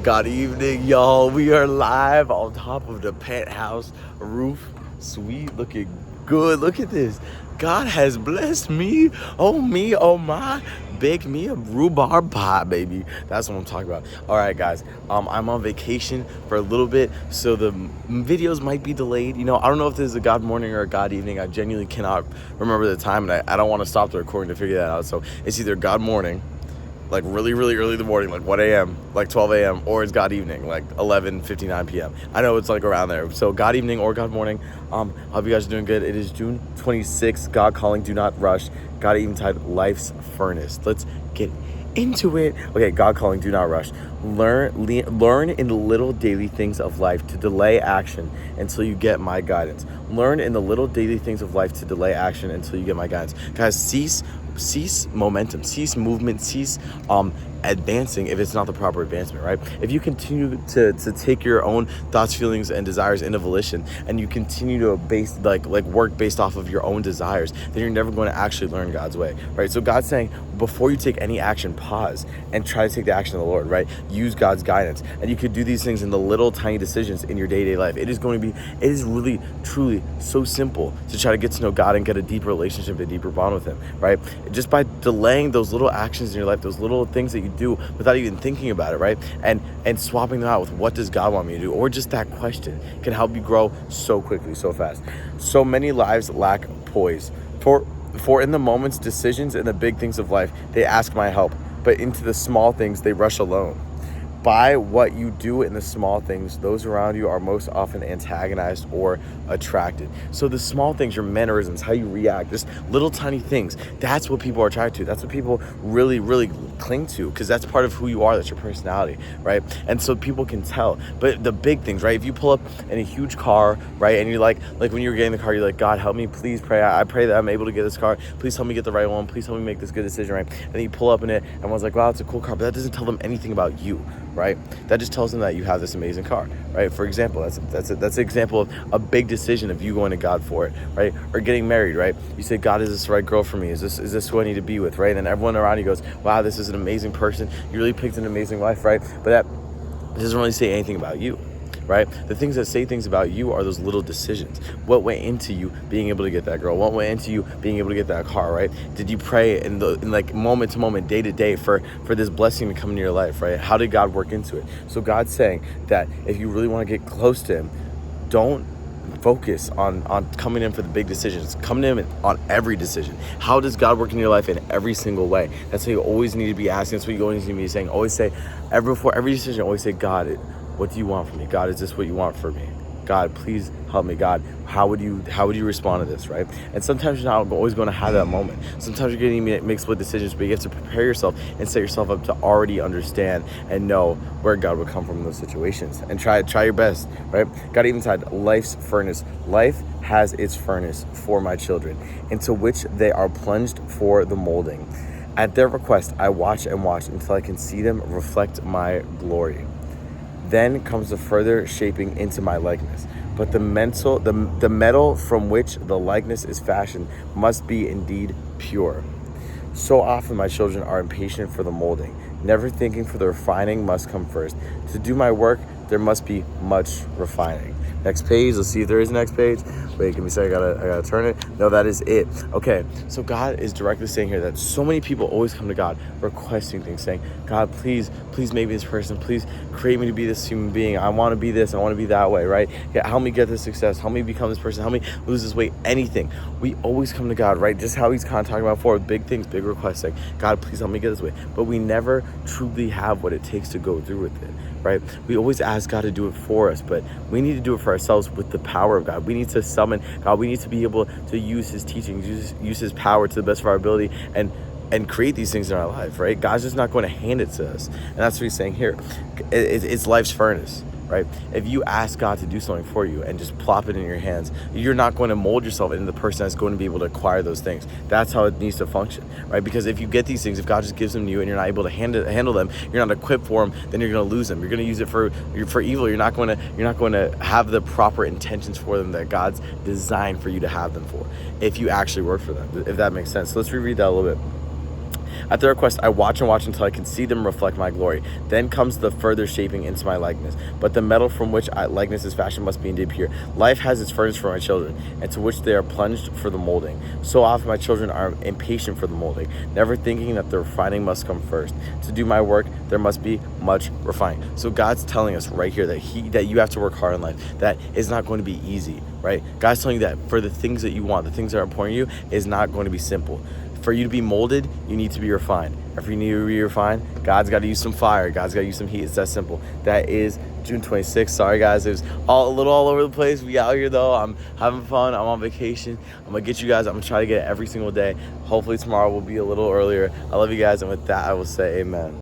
Good evening, y'all. We are live on top of the penthouse roof. Sweet, looking good. Look at this. God has blessed me. Oh my. Bake me a rhubarb pie, baby. That's what I'm talking about. All right, guys. I'm on vacation for a little bit, so the videos might be delayed. I don't know if this is a God morning or a God evening. I genuinely cannot remember the time, and I don't want to stop the recording to figure that out. So it's either God morning, like really, really early in the morning, like 1 a.m., like 12 a.m., or it's God evening, like 11:59 p.m. I know it's like around there. So God evening or God morning. Hope you guys are doing good. It is June 26th. God calling, do not rush. God eventide, life's furnace. Let's get into it. Okay, God calling, do not rush. Learn in the little daily things of life to delay action until you get my guidance. Learn in the little daily things of life to delay action until you get my guidance. Guys, cease momentum, cease movement, cease advancing if it's not the proper advancement, right? If you continue to take your own thoughts, feelings, and desires into volition, and you continue to work based off of your own desires, then you're never going to actually learn God's way, right? So God's saying, before you take any action, pause and try to take the action of the Lord, right? Use God's guidance. And you could do these things in the little tiny decisions in your day-to-day life. It is really, truly so simple to try to get to know God and get a deeper relationship, a deeper bond with Him, right? Just by delaying those little actions in your life, those little things that you do without even thinking about it, right? And swapping them out with what does God want me to do, or just that question can help you grow so quickly, so fast. So many lives lack poise. For in the moment's decisions and the big things of life, they ask my help, but into the small things they rush alone. By what you do in the small things, those around you are most often antagonized or attracted. So the small things, your mannerisms, how you react, just little tiny things, that's what people are attracted to. That's what people really, really cling to, because that's part of who you are. That's your personality, right? And so people can tell. But the big things, right? If you pull up in a huge car, right, and you're like when you were getting the car, you're like, God, help me, please pray. I pray that I'm able to get this car. Please help me get the right one. Please help me make this good decision, right? And then you pull up in it, and everyone's like, wow, it's a cool car. But that doesn't tell them anything about you, right? That just tells them that you have this amazing car, right? For example, that's an example of a big decision of you going to God for it, right? Or getting married, right? You say, God, is this the right girl for me? Is this who I need to be with, right? And everyone around you goes, wow, this is an amazing person. You really picked an amazing wife, right? But that doesn't really say anything about you, right? The things that say things about you are those little decisions. What went into you being able to get that girl? What went into you being able to get that car, right? Did you pray in like moment to moment, day to day for this blessing to come into your life, right? How did God work into it? So God's saying that if you really want to get close to Him, don't focus on coming in for the big decisions. Coming in on every decision. How does God work in your life in every single way? That's what you always need to be asking. That's what you always need to be saying. Always say, before every decision, always say, God, what do you want from me? God, is this what you want for me? God, please help me. God, how would you respond to this, right? And sometimes you're not always going to have that moment. Sometimes you're going to make split decisions, but you have to prepare yourself and set yourself up to already understand and know where God would come from in those situations. And try your best, right? God eventide, life's furnace. Life has its furnace for my children, into which they are plunged for the molding. At their request, I watch and watch until I can see them reflect my glory. Then comes the further shaping into my likeness. But the metal from which the likeness is fashioned must be indeed pure. So often my children are impatient for the molding, never thinking for the refining must come first. To do my work, there must be much refining. Next page, let's see if there is a next page. Wait, give me a second, I gotta turn it. No, that is it. Okay, so God is directly saying here that so many people always come to God requesting things, saying, God, please make me this person. Please create me to be this human being. I want to be this. I want to be that way, right? Yeah, help me get this success. Help me become this person. Help me lose this weight. Anything. We always come to God, right? Just how He's kind of talking about before, with big things, big requests, saying, God, please help me get this way. But we never truly have what it takes to go through with it, right? We always ask God to do it for us, but we need to do it for ourselves with the power of God. We need to summon God. We need to be able to use His teachings, use His power to the best of our ability, and create these things in our life, right? God's just not going to hand it to us. And that's what He's saying here. It's life's furnace, right? If you ask God to do something for you and just plop it in your hands, you're not going to mold yourself into the person that's going to be able to acquire those things. That's how it needs to function, right? Because if you get these things, if God just gives them to you and you're not able to handle them, you're not equipped for them, then you're going to lose them. You're going to use it for evil. You're not going to have the proper intentions for them that God's designed for you to have them for, if you actually work for them, if that makes sense. So let's reread that a little bit. At their request, I watch and watch until I can see them reflect my glory. Then comes the further shaping into my likeness. But the metal from which likeness is fashioned must be indeed pure. Life has its furnace for my children, and to which they are plunged for the molding. So often my children are impatient for the molding, never thinking that the refining must come first. To do my work, there must be much refining. So God's telling us right here that you have to work hard in life. That is not going to be easy, right? God's telling you that for the things that you want, the things that are important to you, is not going to be simple. For you to be molded, you need to be refined. If you need to be refined, God's got to use some fire. God's got to use some heat. It's that simple. That is June 26th. Sorry, guys. It was a little all over the place. We out here, though. I'm having fun. I'm on vacation. I'm going to get you guys. I'm going to try to get it every single day. Hopefully tomorrow will be a little earlier. I love you guys. And with that, I will say amen.